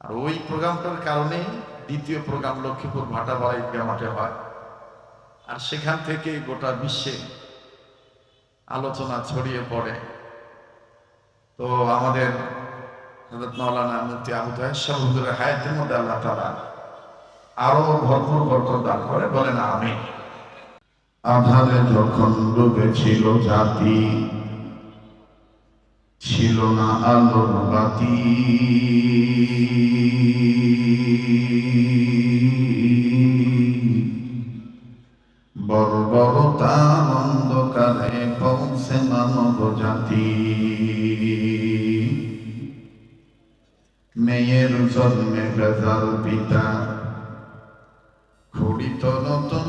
আর ওই প্রোগ্রামটার কারণেই দ্বিতীয় প্রোগ্রাম লক্ষ্মীপুর ভাটাপাড়া ঈদগাহ মাঠে হয়। আর সেখান থেকে গোটা বিশ্বে আলোচনা ছড়িয়ে পড়ে। তো আমাদের হযরত মাওলানা মুফতি আবু তাহের সাহেব হুজুরের হায়াতের মধ্যে আল্লাহ তাআলা আরো ভরপুর বরকত দান করে, বলেন আমিন। আধারে যখন ডুবেছিল জাতি, ছিল না আলোর বাতি, বর্বরতার অন্ধকারে পৌঁছে মানব জাতি। মেয়ের জন্মে বেজার পিতা, খড়িত নতুন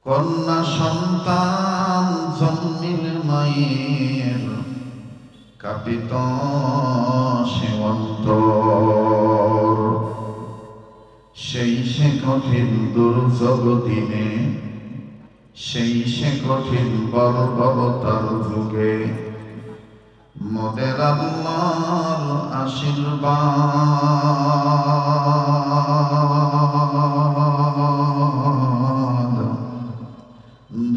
কন্যা সন্তান জন্মিল মায়ের, কাঁপিত সীমন্তর। সেই সে কঠিন দুর্যোগ দিনে, সেই সে কঠিন বর্বরতার যুগে, মোদের আল্লাহর আশীর্বাদ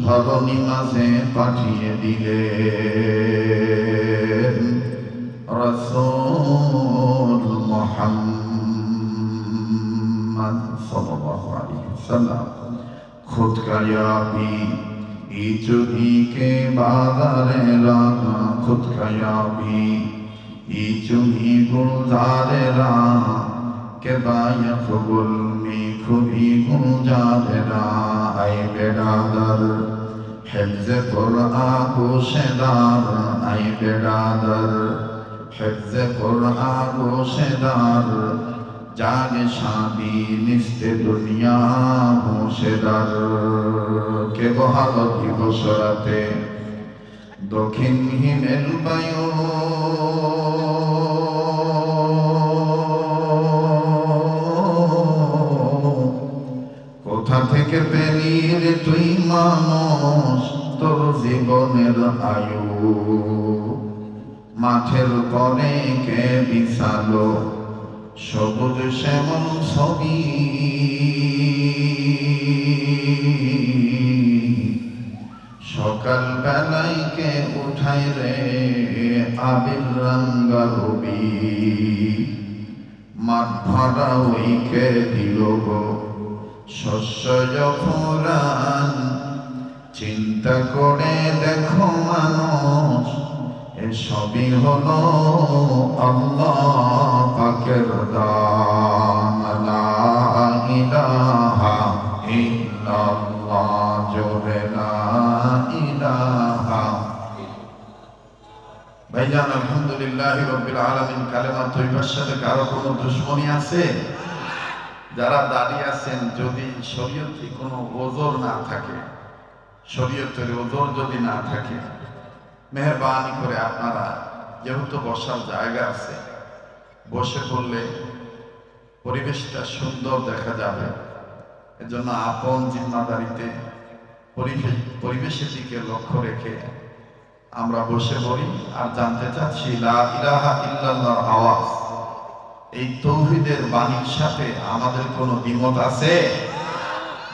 ধরণী মাঝে পাঠিয়ে দিলেন রাসূল মুহাম্মদ সাল্লাল্লাহু আলাইহি ওয়াসাল্লাম। खुद का याबी इचुही के बाजारे राह, खुद का याबी इचुही गुलजारे राह, के बायख गुल में खुदी गुलजारे राह। आई बेरादर हिफ्ज़ कुरआन गोशेदार, आई बेरादर हिफ्ज़ कुरआन गोशेदार, जागे शादी निस्ते दुनिया होशेदार। के बहाल दिवस राते दक्षिण হিমেল বায়ু, কোথা থেকে পেলি রে তুই মানুষ তোর জীবনের আয়ু। মাঠের পরে কে বিছালো সবুজ শ্যামল ছবি, সকাল বেলায় কে উঠাই রে আবির রাঙ্গা রবি। মাঠ ভরা ওই কে দিল গো শস্য যখন, চিন্তা করে দেখো মানুষ এসবই হলো আল্লাহ পাকের দান। লা ইলাহা ইল্লাল্লাহ, জোরে লা ইলাহা। ভাইজান আলহামদুলিল্লাহ রাব্বিল আলামিন। কালেমা তৈয়বার সাথে কারো কোনো দুশমনী আছে? যারা দাঁড়িয়ে আছেন, যদি শরীয়তে কোনো ওজর না থাকে, শরীয়তের ওজর যদি না থাকে, মেহরবানি করে আপনারা, যেহেতু বসার জায়গা আছে, বসে পড়লে পরিবেশটা সুন্দর দেখা যাবে। এজন্য আপন জিম্মাদারিতে পরিবেশের দিকে লক্ষ্য রেখে আমরা বসে পড়ি। আর জানতে চাচ্ছি, লা ইলাহা ইল্লাল্লাহর আওয়াজ, এই তৌহিদের বাণীর সাথে আমাদের কোনো দ্বিমত আছে?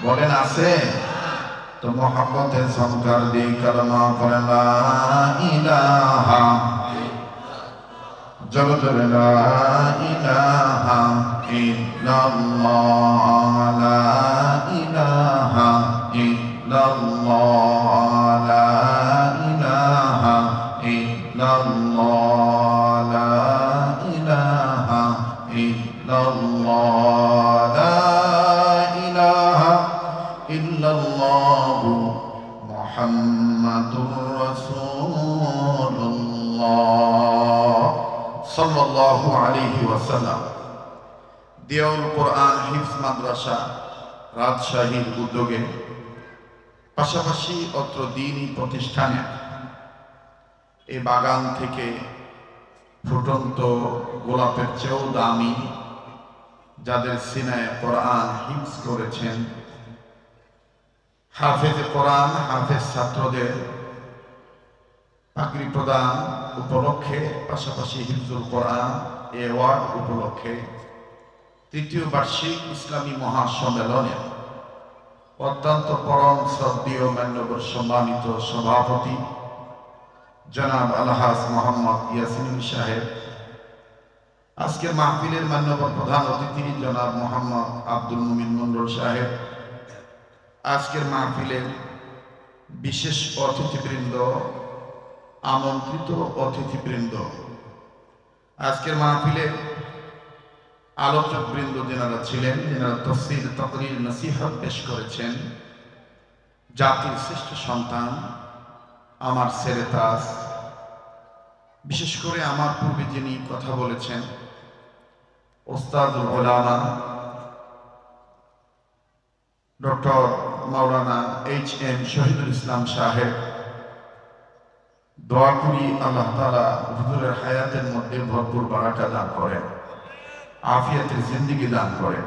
বলেন আছে? তো মোহাম্মতের সংকার দিয়ে কালেমা পড়েন লা ইলাহা, জোরে জোরে লা ইলাহা ইল্লাল্লাহ, লা ইলাহা ইল্লাল্লাহ, লা ইলাহা ইল্লাল্লাহ, লা ইলাহা ইল্লাল্লাহ, লা ইলাহা ইল্লাল্লাহ মুহাম্মাদুর রাসূলুল্লাহ সাল্লাল্লাহু আলাইহি ওয়াসাল্লাম। দেওয়াল কোরআন হিফজ মাদ্রাসা রাজশাহীর উদ্যোগে, পাশাপাশি অত্র দ্বীনি প্রতিষ্ঠানে এই বাগান থেকে ফুটন্ত গোলাপের চেয়েও দামি, যাদের সিনায় কোরআন হিফজ করেছেন, হাফেজ কোরআন, হাফেজ ছাত্রদের পাগড়ি প্রদান উপলক্ষে, পাশাপাশি হিফজুল কোরআন অ্যাওয়ার্ড উপলক্ষে তৃতীয় বার্ষিক ইসলামী মহাসম্মেলনের অত্যন্ত পরম শ্রদ্ধেয় মান্যবর সম্মানিত সভাপতি জনাব আলহাজ মোহাম্মদ ইয়াসিন সাহেব, আজকের মাহফিলের মান্যবর প্রধান অতিথি জনাব মোহাম্মদ আব্দুল মুমিন মন্ডল সাহেব, আজকের মাহফিলের বিশেষ অতিথিবৃন্দ, আমন্ত্রিত অতিথিবৃন্দ, আজকের মাহফিলে আলোচক বৃন্দ যেনারা ছিলেন, যেনারা তাফসীর, তাকরীর, নসিহত পেশ করেছেন, জাতির শ্রেষ্ঠ সন্তান আমার ছেলে তাজ, বিশেষ করে আমার পূর্বে যিনি কথা বলেছেন ওস্তাদুল উলামা ডক্টর মাওলানা HM শহীদুল ইসলাম সাহেব, দোয়া করি আল্লাহ তাআলা হুজুরের হায়াতের মধ্যে ভরপুর বারাকা দান করেন, আফিয়াতের জিন্দেগি দান করেন।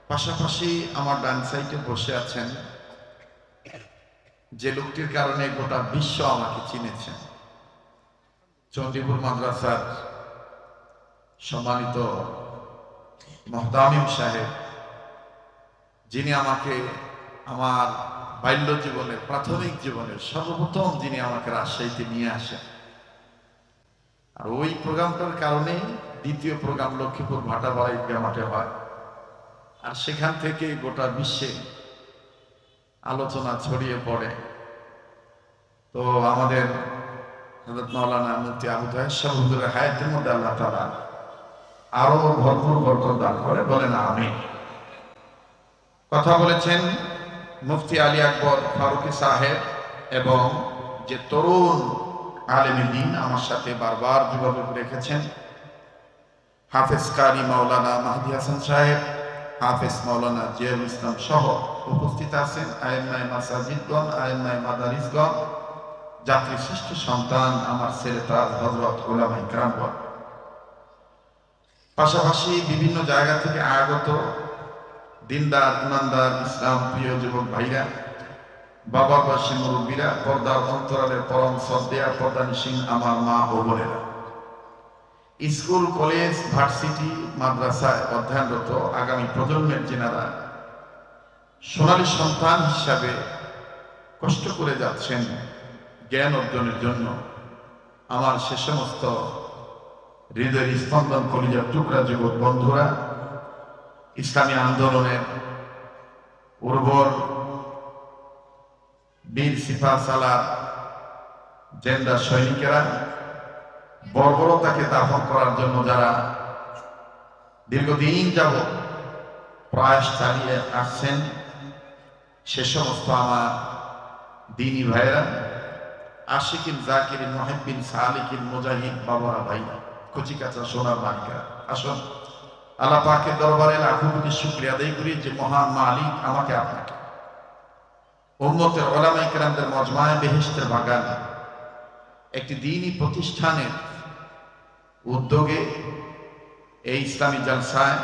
পাশাপাশি আমার ডান সাইডে বসে আছেন যে লোকটির কারণে গোটা বিশ্ব আমাকে চিনেছেন, চণ্ডীপুর মাদ্রাসার সম্মানিত মুহতামিম সাহেব, যিনি আমাকে আমার বাল্য জীবনের, প্রাথমিক জীবনের সর্বপ্রথম যিনি আমাকে রাজশাহীতে নিয়ে আসেন। আর ওই প্রোগ্রামটার কারণে দ্বিতীয় প্রোগ্রাম লক্ষ্মীপুর ভাটাপাড়া ঈদগাহ মাঠে হয়, আর সেখান থেকে গোটা বিশ্বে আলোচনা ছড়িয়ে পড়ে। তো আমাদের হযরত মাওলানা মুফতি আবু তাহের সাহেব হুজুরের হায়াতের মধ্যে আল্লাহ তাআলা আরো ভরপুর বরকত দান করে, বলেন আমিন। কথা বলেছেন মুফতি আলী আকবর ফারুকী সাহেব এবং যে তরুণ আলেমে দ্বীন আমার সাথে বারবার যোগাযোগ রেখেছেন, হাফেজ কারি মাওলানা মাহদি হাসান সাহেব, হাফেজ মাওলানা জিয়াউল ইসলাম সহ উপস্থিত আছেন আইম্মায়ে মাসাজিদগণ, আইম্মায়ে মাদারিসগণ, জাতির শ্রেষ্ঠ সন্তান আমার ছেলে তাজ হযরত উলামায়ে কিরামগণ, পাশাপাশি বিভিন্ন জায়গা থেকে আগত দিনদার, ইমানদার, ইসলাম প্রিয় যুবক ভাইরা, বাবার বয়সী মুরব্বীরা, পর্দার অন্তরালের পরম শ্রদ্ধেয়া পর্দানিসীন আমার মা ও বোনেরা, স্কুল, কলেজ, ভার্সিটি, মাদ্রাসায় অধ্যয়নরত আগামী প্রজন্মের যেনারা সোনালী সন্তান হিসাবে কষ্ট করে যাচ্ছেন জ্ঞান অর্জনের জন্য, আমার সে সমস্ত হৃদয়ের স্পন্দন কলিজার টুকরা যুবক বন্ধুরা, ইসলামী আন্দোলনের উর্বর বীর সিপাহ সালার জেন্ডা সৈনিকেরা, বর্বরতাকে দাফন করার জন্য যারা দীর্ঘদিন যাবৎ প্রয়াস চালিয়ে আসছেন, সে সমস্ত আমার দ্বীনী ভাইয়েরা, আশিকিন, জাকিরিন, মুহিব্বিন, সালিকিন, মুজাহিদ বাবারা, ভাই, কচিকাচা, সোনার মানিকা, আসুন আল্লাহ পাকের দরবারে লাখো কোটি শুকরিয়া আদায় করি যে মহান মালিক আমাকে আপনাকে উম্মতের উলামায়ে কেরামদের মজমায়ে বেহেশতের বাগান একটি দ্বীনী প্রতিষ্ঠানের উদ্যোগে এই ইসলামী জালসায়,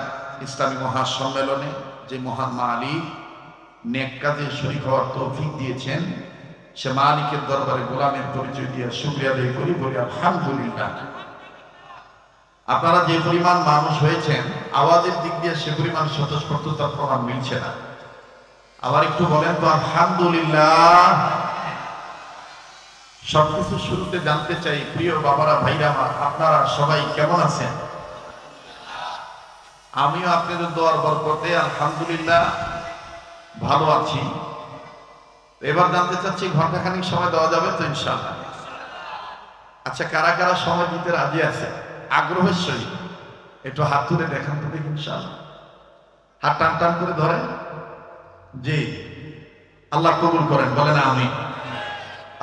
ইসলামী মহাসম্মেলনে যে মহান মালিক নেক কাজে শরীক হওয়ার তৌফিক দিয়েছেন, সে মালিকের দরবারে গোলামের পরিচয় দিয়ে শুকরিয়া আদায় করি, বলি আলহামদুলিল্লাহ। আপনারা যে পরিমাণ মানুষ হয়েছেন, আওয়াজের দিক দিয়ে সে পরিমাণ স্বতঃস্ফূর্ততার প্রমাণ মিলছে না। আবার একটু বলেন তো আলহামদুলিল্লাহ। সবকিছু শুরুতে জানতে চাই, প্রিয় বাবারা, ভাইরা আমার, আপনারা সবাই কেমন আছেন? আমিও আপনাদের দোয়ার বরকতে আলহামদুলিল্লাহ ভালো আছি। এবার জানতে চাচ্ছি, ঘন্টাখানিক সময় দেওয়া যাবে তো ইনশাআল্লাহ? আচ্ছা, কারা কারা সময় দিতে রাজি আছে আগ্রহের সহিত একটু হাত তুলে দেখান তো দেখি ইনশাআল্লাহ। হাত টান টান করে ধরেন। জি, আল্লাহ কবুল করেন, বলেন আমিন।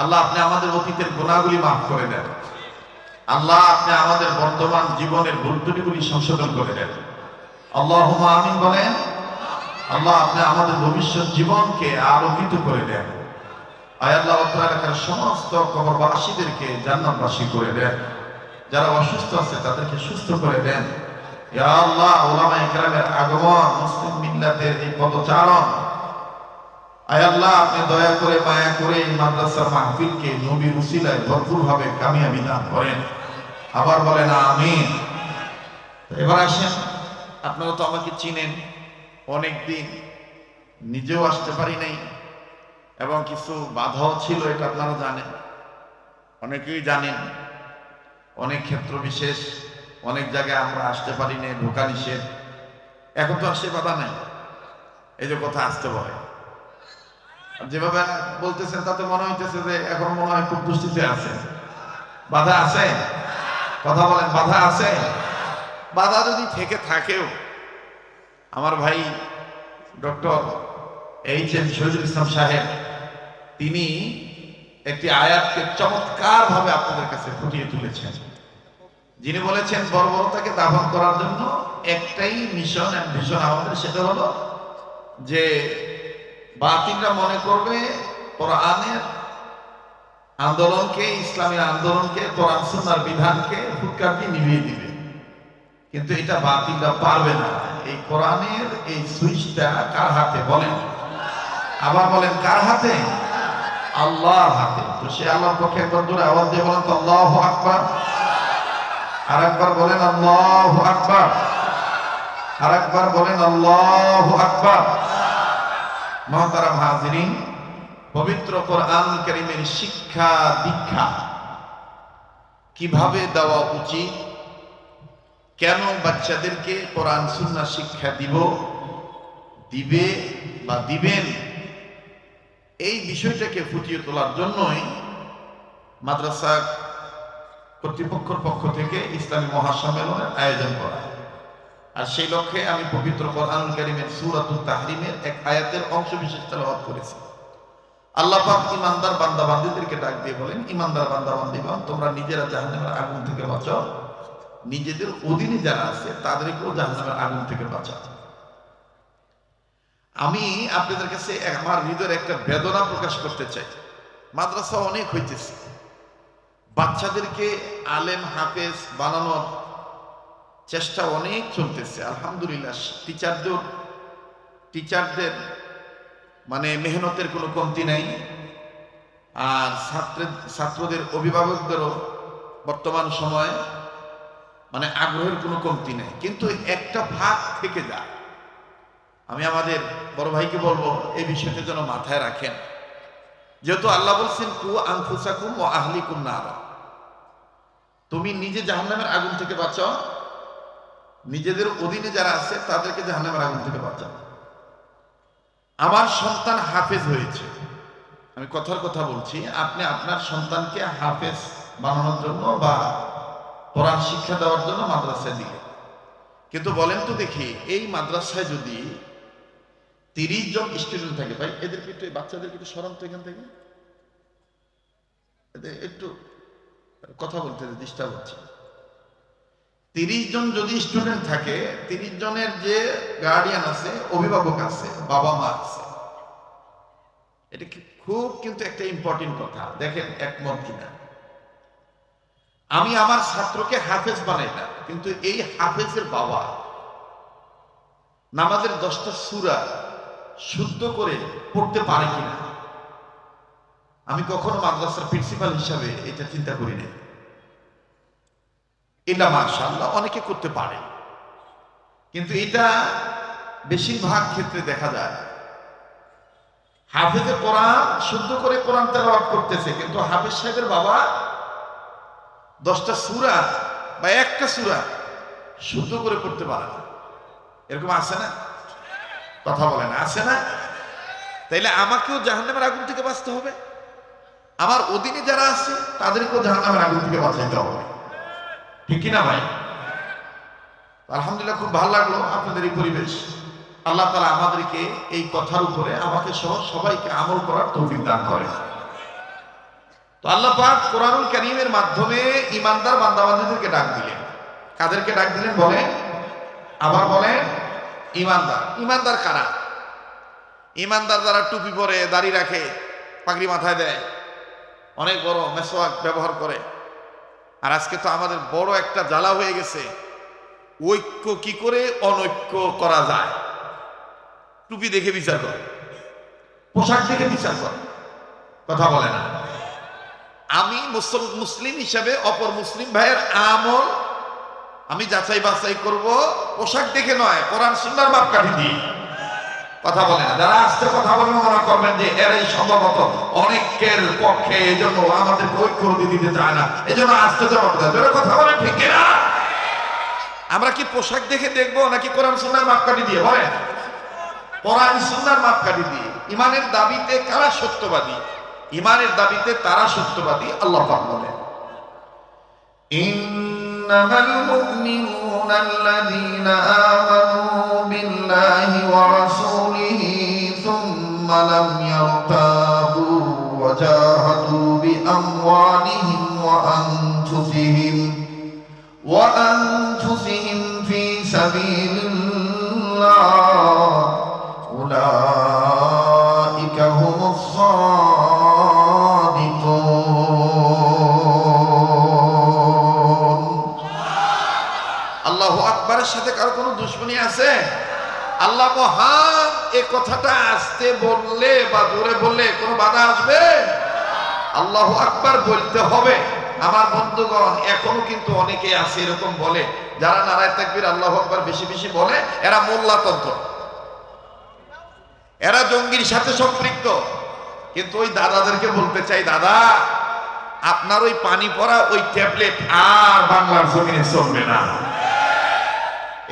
আল্লাহ আপনি আমাদের অতীতের গুনাহগুলি মাফ করে দেন। আল্লাহ আপনি আমাদের বর্তমান জীবনের ভুল ত্রুটিগুলি সংশোধন করে দেন। আল্লাহুম্মা আমিন বলেন। আল্লাহ আপনি আমাদের ভবিষ্যৎ জীবনকে আলোকিত করে দেন। আয় আল্লাহ এলাকার সমস্ত কবরবাসীদেরকে জান্নাতবাসী করে দেন। যারা অসুস্থ আছে তাদেরকে সুস্থ করে দেন। ইয়া আল্লাহ, উলামায়ে কেরামের আগমন, মুসলিম মিল্লাতের এই পদচারণ আয় আল্লাহ, আপনি দয়া করে মায়া করে এই মাদ্রাসার মাহফিলকে নবীর উসিলায় ভরপুরভাবে কামিয়াবি দান করেন। আবার বলেন আমিন। এবার আসেন, আপনারা তো আমাকে চিনেন অনেক দিন, নিজেও আসতে পারি নাই এবং কিছু বাধাও ছিল, এটা আপনারা জানেন, অনেকেই জানেন। অনেক ক্ষেত্র বিশেষ অনেক জায়গায় আমরা আসতে পারি না, ঢোকা নিষেধ। এখন তো আর সে বাধা নাই, এই যে কথা আসতে বলে যেভাবে বলতেছেন তাতে মনে হইতেছে যে এখন মনে হয় খুব দুষ্টিতে আছে। বাধা আছে? কথা বলেন, বাধা আছে? বাধা যদি থেকে থাকেও, আমার ভাই ডক্টর এইচ.এম. শহীদুল ইসলাম সাহেব তিনি একটি আয়াতকে চমৎকার ভাবে আপনাদের কাছে ফুটিয়ে তুলেছেন। যিনি বলেছেন বর্বরতাকে দাফন করার জন্য একটাই মিশন এন্ড ভিশন আমাদের, সেটা হলো যে বাতিলরা মনে করবে কোরআনের আন্দোলনকে, ইসলামী আন্দোলনকে, কোরআন সুন্নাহর বিধানকে ফুৎকার দিয়ে নিভিয়ে দিবে। কিন্তু এটা বাতিলরা পারবে না। এই কোরআনের এই সুইচটা কার হাতে বলেন? আবার বলেন, কার হাতে? আল্লাহর হাতে। তো সে আল্লাহর পক্ষে একবার জোরে আওয়াজ দিয়ে বলেন তো আল্লাহু আকবার। আর একবার বলেন আল্লাহু আকবার। আর একবার বলেন আল্লাহু আকবার। মুহতারাম হাজিরিন, পবিত্র কোরআনুল কারীমের শিক্ষা দীক্ষা কিভাবে দেওয়া উচিত, কেন বাচ্চাদেরকে কোরআন সুন্নাহ শিক্ষা দিবে বা দিবেন, এই বিষয়টাকে ফুটিয়ে তোলার জন্যই মাদ্রাসা কর্তৃপক্ষের পক্ষ থেকে ইসলামী মহাসম্মেলনের আয়োজন করা। আর সেই লক্ষ্যে আমি পবিত্র কোরআনুল কারীমের সূরাতুত তাহরিমের এক আয়াতের অংশ বিশেষ তেলাওয়াত করেছি। আল্লাহ পাক ঈমানদার বান্দা বান্দীদেরকে ডাক দিয়ে বলেন, ঈমানদার বান্দা বান্দীগণ, তোমরা নিজেরা জাহান্নামের আগুন থেকে বাঁচাও, নিজেদের অধীনে যারা আছে তাদেরকেও জাহান্নামের আগুন থেকে বাঁচাও। আমি আপনাদের কাছে আমার হৃদয়ের একটা বেদনা প্রকাশ করতে চাই। মাদ্রাসা অনেক হইতেছে, বাচ্চাদেরকে আলেম হাফেজ বানানোর চেষ্টা অনেক চলতেছে, আলহামদুলিল্লাহ। টিচারদের মানে মেহনতের কোনো কমতি নাই, আর ছাত্রদের অভিভাবকদেরও বর্তমান সময়ে মানে আগ্রহের কোনো কমতি নেই। কিন্তু একটা ভাগ থেকে যায়। আমি আমাদের বড় ভাইকে বলবো এই বিষয়টা যেন মাথায় রাখেন। যেহেতু আল্লাহ বলছেন কু আনফুসাকুম ওয়া আহলিকুম নারা, তুমি নিজে জাহান্নামের আগুন থেকে বাঁচাও, নিজেদের অধীনে যারা আছে তাদেরকে জাহান্নামের আগুন থেকে বাঁচাও। আমার সন্তান হাফেজ হয়েছে, আমি কথার কথা বলছি, আপনি আপনার সন্তানকে হাফেজ বানানোর জন্য বা কোরআন শিক্ষা দেওয়ার জন্য মাদ্রাসায় দিলে, কিন্তু বলেন তো দেখি এই মাদ্রাসায় যদি 30 জন স্টুডেন্ট থাকে, ভাই এদেরকে একটু, বাচ্চাদেরকে একটু সরান তো এখান থেকে, একটু কথা বলতে ডিস্টার্ব হচ্ছে। 30 জন যদি স্টুডেন্ট থাকে, 30 জনের যে গার্ডিয়ান আছে, অভিভাবক আছে, বাবা মা আছে, এটা খুব কিন্তু একটা ইম্পর্টেন্ট কথা। দেখেন একমত কিনা। আমি আমার ছাত্রকে হাফেজ বানাই না, কিন্তু এই হাফেজের বাবা নামাজের 10টা সূরা শুদ্ধ করে পড়তে পারে কিনা, আমি কখনো মাদ্রাসার প্রিন্সিপাল হিসাবে এটা চিন্তা করি না। এটা মাশাআল্লাহ অনেকে করতে পারে, কিন্তু এটা বেশিরভাগ ক্ষেত্রে দেখা যায় হাফেজে কোরআন শুদ্ধ করে কোরআন তেলাওয়াত করতেছে, কিন্তু হাফেজ সাহেবের বাবা 10টা সূরা বা একটা সূরা শুদ্ধ করে পড়তে পারে না। এরকম আছে না? কথা বলে না, আছে না? তাইলে আমাকেও জাহান্নামের আগুন থেকে বাঁচতে হবে, আমার অধীনে যারা আছে তাদেরকেও জাহান্নামের আগুন থেকে বাঁচাইতে হবে, ঠিক কিনা ভাই? আলহামদুলিল্লাহ, খুব ভালো লাগলো আপনাদের এই পরিবেশ। আল্লাহ তাআলা আমাদেরকে এই কথার উপরে, আমাকে সহ সবাইকে আমল করার তৌফিক দান করে। তো আল্লাহ পাক কোরআনুল কারীমের মাধ্যমে ঈমানদার বান্দা বান্দীদেরকে ডাক দিলেন। কাদেরকে ডাক দিলেন বলেন? আবার বলেন, ঈমানদার। ঈমানদার কারা? ঈমানদার যারা টুপি পরে, দাড়ি রাখে, পাগড়ি মাথায় দেয়, অনেক বড় মেসওয়াক ব্যবহার করে। আর আজকে তো আমাদের বড় একটা জ্বালা হয়ে গেছে, ঐক্য কি করে অনৈক্য করা যায়, টুপি দেখে বিচার করে। পোশাক দেখে বিচার করে, কথা বলে না। আমি মুসলিম হিসাবে অপর মুসলিম ভাইয়ের আমল আমি যাচাই বাছাই করব পোশাক দেখে নয়, কোরআন সুন্নাহর মাপকাঠি দিয়ে। কথা বলে না। যারা আসতে কথা বলবেন মনে করবেন যে এরাই সম্ভবত অনেকের পক্ষে, এই জন্য আমাদের ঐক্য দিতে চায় না, এই জন্য আসতে জবাব দেয়। কথা বলেন ঠিক কিনা? আমরা কি পোশাক দেখে দেখবো নাকি কোরআন সুন্নাহর মাপকাঠি দিয়ে? বলেন, কোরআন সুন্নাহর মাপকাঠি দিয়ে। ইমানের দাবিতে কারা সত্যবাদী? ইমানের দাবিতে তারা সত্যবাদী। আল্লাহ পাক বলেন, ইন্নামাল মুমিনুনা আল্লাযীনা আমানু বিল্লাহি ওয়া রাসূলিহি সুম্মা লাম ইয়ারতাবু ওয়া জাহাদু বিআমওয়ালিহিম ওয়া আনফুসিহিম ফী সাবিলিল্লাহ উলাইকা হুমুস সাদিকুন। আল্লাহু আকবারের সাথে কারো কোনো দুশমনী আছে? আল্লাহ মহান, এই কথাটা আসতে বললে বা জোরে বললে কোনো বাধা আসবে? আল্লাহু আকবার বলতে হবে। আমার বন্ধুগণ, এখনো কিন্তু অনেকে আছে এরকম বলে, যারা নারায়ে তাকবীর আল্লাহু আকবার বেশি বেশি বলে, এরা মোল্লাতন্ত্র, এরা জঙ্গির সাথে সম্পৃক্ত। কিন্তু ওই দাদাদেরকে বলতে চাই, দাদা আপনার ওই পানি পড়া ওই ট্যাবলেট আর বাংলার জমিনে চলবে না।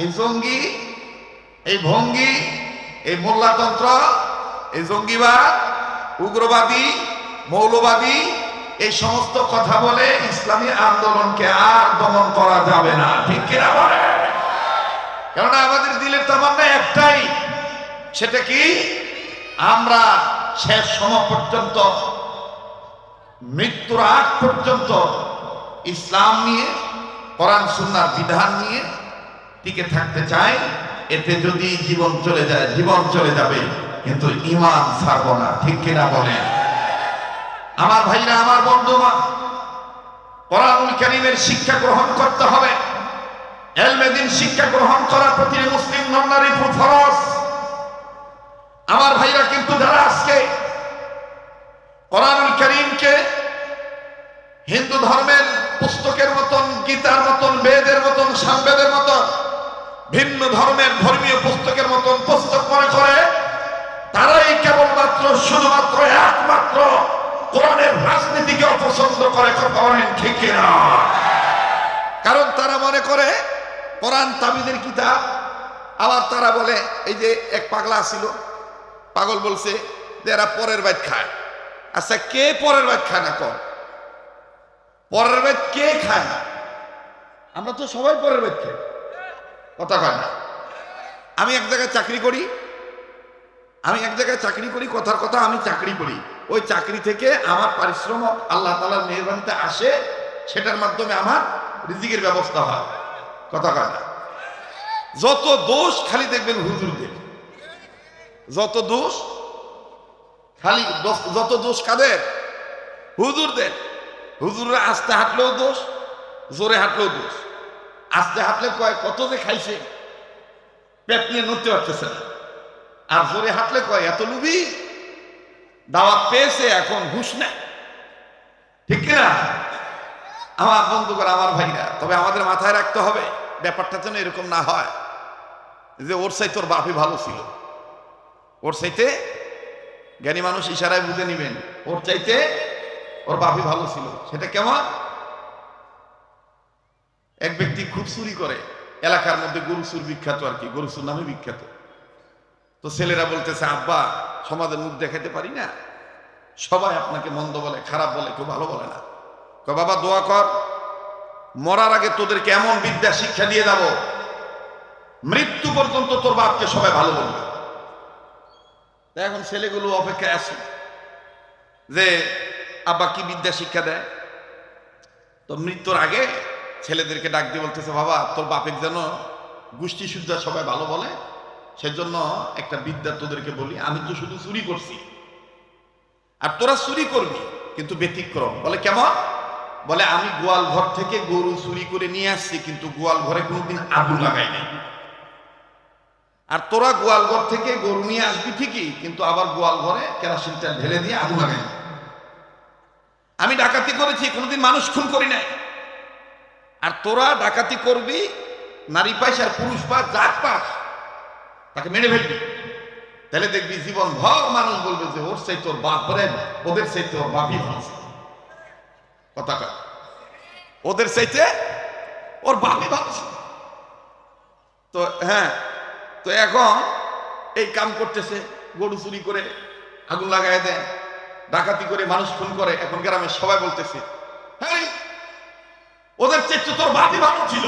এই জঙ্গি, এই ভঙ্গি, এই মোল্লাতন্ত্র, এই জঙ্গিবাদ, উগ্রবাদী, মৌলবাদী, এই সমস্ত কথা বলে ইসলামী আন্দোলনকে আর দমন করা যাবে না। ঠিক কিনা বলে? কেননা আমাদের দিলের তামান্না একটাই, সেটা কি? আমরা শেষ সময় পর্যন্ত, মৃত্যুর আগ পর্যন্ত ইসলাম নিয়ে, কোরআন সুন্নাহর বিধান নিয়ে টিকে থাকতে চাই। এতে যদি জীবন চলে যায়, জীবন চলে যাবে, কিন্তু ঈমান ছাড়ব না। ঠিক কিনা বলে? আমার ভাইরা, আমার বন্ধুরা, কোরআনুল কারীমের শিক্ষা গ্রহণ করতে হবে। ইলমে দ্বীন শিক্ষা গ্রহণ করা প্রতিটি মুসলিম নর-নারীর উপর ফরজ। আমার ভাইরা, কিন্তু যারা আজকে কোরআনুল কারীমকে হিন্দু ধর্মের পুস্তকের মতন, গীতার মতন, বেদের মতন, সামবেদের মতন ভিন্ন ধর্মের ধর্মীয় পুস্তকের মতন পুস্তক মনে করে, তারাই কেবলমাত্র, শুধুমাত্র, একমাত্র কোরআনের রাজনীতিকে অপছন্দ করে। কথা বলেন ঠিক কিনা? কারণ তারা মনে করে কোরআন তাবিদের কিতাব। আবার তারা বলে, এই যে এক পাগলা ছিল, পাগল বলছে যে এরা পরের বাইত খায়। আচ্ছা, কে পরের বাইত খায় না? কর, পরের বাইত কে খায় না? আমরা তো সবাই পরের বাইত খাই, কথা কয় না? আমি এক জায়গায় চাকরি করি, কথার কথা, আমি চাকরি করি। ওই চাকরি থেকে আমার পারিশ্রমিক আল্লাহ তাআলার মেহেরবানিতে আসে, সেটার মাধ্যমে আমার রিজিকের ব্যবস্থা হয়, কথা কয় না? যত দোষ খালি দেখবেন হুজুরদের, যত দোষ খালি, যত দোষ কাদের? হুজুরদের। হুজুররা আস্তে হাঁটলেও দোষ, জোরে হাঁটলেও দোষ। আস্তে হাঁটলে কয় কত যে খাইছে, পেট নিয়ে নড়তে পারতেছে না। আর জোরে হাঁটলে কয় এত লুবি, দাওয়াত পেয়েছে, এখন হুঁশ নেই। ঠিক কিনা? আমার বন্ধুগণ, আমার ভাইরা, তবে আমাদের মাথায় রাখতে হবে ব্যাপারটা যেন এরকম না হয় যে ওর চাইতে ওর বাপই ভালো ছিল, ওর চাইতে, জ্ঞানী মানুষ ইশারায় বুঝে নিবেন, ওর চাইতে ওর বাপই ভালো ছিল। সেটা কেমন? এক ব্যক্তি খুব চুরি করে, এলাকার মধ্যে গরু চুর বিখ্যাত, আর কি, গরু চুর নামে বিখ্যাত। তো ছেলেরা বলতেছে, আব্বা সমাজের মুখ দেখাতে পারি না, সবাই আপনাকে মন্দ বলে, খারাপ বলে, কেউ ভালো বলে না। কয় বাবা দোয়া কর, মরার আগে তোদেরকে এমন বিদ্যা শিক্ষা দিয়ে যাব, মৃত্যু পর্যন্ত তোর বাপকে সবাই ভালো বলবে। এখন ছেলেগুলো অপেক্ষায় আছে যে আব্বা কি বিদ্যা শিক্ষা দেয়। তো মৃত্যুর আগে ছেলেদেরকে ডাক দিয়ে বলতেছে, বাবা তোর বাপের যেন গোষ্ঠী শুদ্ধা সবাই ভালো বলে, সেজন্য একটা বিদ্যা তোদেরকে বলি। আমি তো শুধু চুরি করছি, আর তোরা চুরি করবি, কিন্তু ব্যতিক্রম। বলে কেমন? বলে আমি গোয়াল ঘর থেকে গরু চুরি করে নিয়ে আসছি, কিন্তু গোয়াল ঘরে কোনোদিন আগুন লাগাই নাই। আর তোরা গোয়ালঘর থেকে গরু নিয়ে আসবি ঠিকই, কিন্তু আবার গোয়াল ঘরে কেরোসিন তেল ঢেলে দিয়ে আগুন লাগাই। আমি ডাকাতি করেছি, কোনোদিন মানুষ খুন করি নাই। আর তোরা ডাকাতি করবি, নারী পাইস আর পুরুষ পাস, যাক পাস তাকে মেরে ফেলবি। তাহলে দেখবি জীবন ভর মানুষ বলবে যে ওর চাইতে ওর বাপ ধরে, ওদের চাইতে ওর বাপই ভাবছে। কথা কয়, ওদের চাইতে ওর বাপই ভাবছে। তো হ্যাঁ, তো এখন এই কাম করতেছে, গরু চুরি করে আগুন লাগাই দেয়, ডাকাতি করে মানুষ খুন করে। এখন গ্রামের সবাই বলতেছে হ্যাঁ ওদের চাইতে তোর বাপই ভালো ছিল।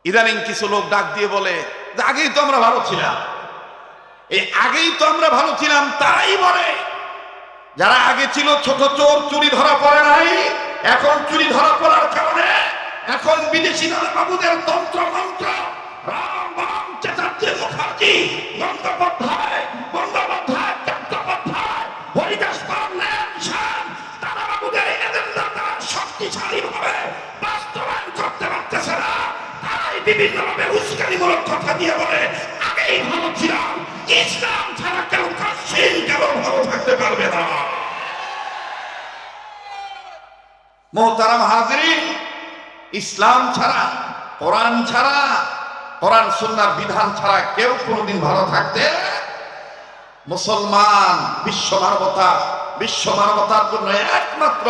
ইদানিং কিছু লোক ডাক দিয়ে বলে যে আগেই তো আমরা ভালো ছিলাম। এই আগেই তো আমরা ভালো ছিলাম তারাই বলে যারা আগে ছিল ছোট চোর, চুরি ধরা পড়ে নাই। এখন চুরি ধরা পড়ার কারণে এখন বিদেশি দাদা বাবুদের তন্ত্র মন্ত্র, রাম বাম চ্যাটার্জি, মুখার্জি, বন্দ্যোপাধ্যায়, চট্টোপাধ্যায়, হরিদাস পাল, দাদা বাবুদের এজেন্ডাটা শক্তিশালী ভাবে বাস্তবায়ন করতে পারতেছে না। তারাই বিভিন্ন ভাবে উস্কানিমূলক কথা দিয়ে বলে আগেই ভালো ছিলাম। ইসলাম ছাড়া কেউ কাশিন কেউ ভালো থাকতে পারবে না। মোহতারাম হাজিরিন, ইসলাম ছাড়া, কোরআন ছাড়া, কোরআন সুন্নাহর বিধান ছাড়া কেউ কোনোদিন ভালো থাকতে, মুসলমান বিশ্ব মানবতার জন্য একমাত্র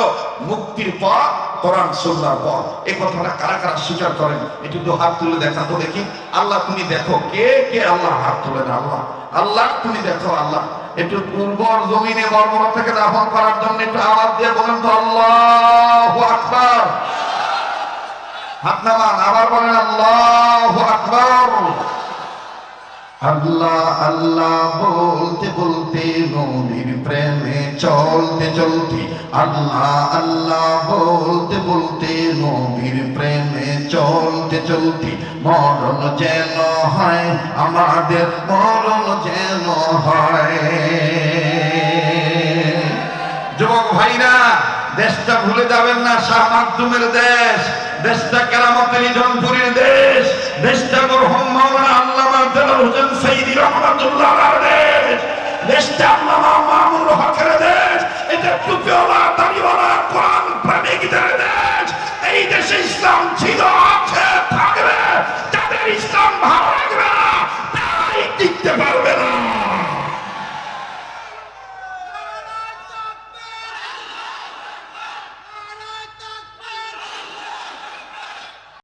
মুক্তির পথ কোরআন সুন্নাহর পথ। এই কথাটা কারা কারা স্বীকার করেন একটু তো হাত তুলে দেখান তো দেখি। আল্লাহ তুমি দেখো কে কে আল্লাহ হাত তুলে না। আল্লাহ আল্লাহ তুমি দেখো। আল্লাহ একটু উর্বর জমিনে বর্বরতাকে দাফন করার জন্য একটু আওয়াজ দিয়ে বলেন তো আল্লাহু আকবার। হাত নামান, আবার বলেন আল্লাহু আকবার। আল্লাহ আল্লাহ বলতে বলতে নবীর প্রেমে চলতে চলতে, আল্লাহ আল্লাহ বলতে বলতে নবীর প্রেমে চলতে চলতে, মরণ যেন হয় আমাদের, মরণ যেন হয়। যুবক ভাইরা, দেশটা ভুলে যাবেন না, শাহ মাকদুমের দেশ, দেশটা কেরামতের জনপুরীর দেশ, দেশটা মরহুম মাওলানা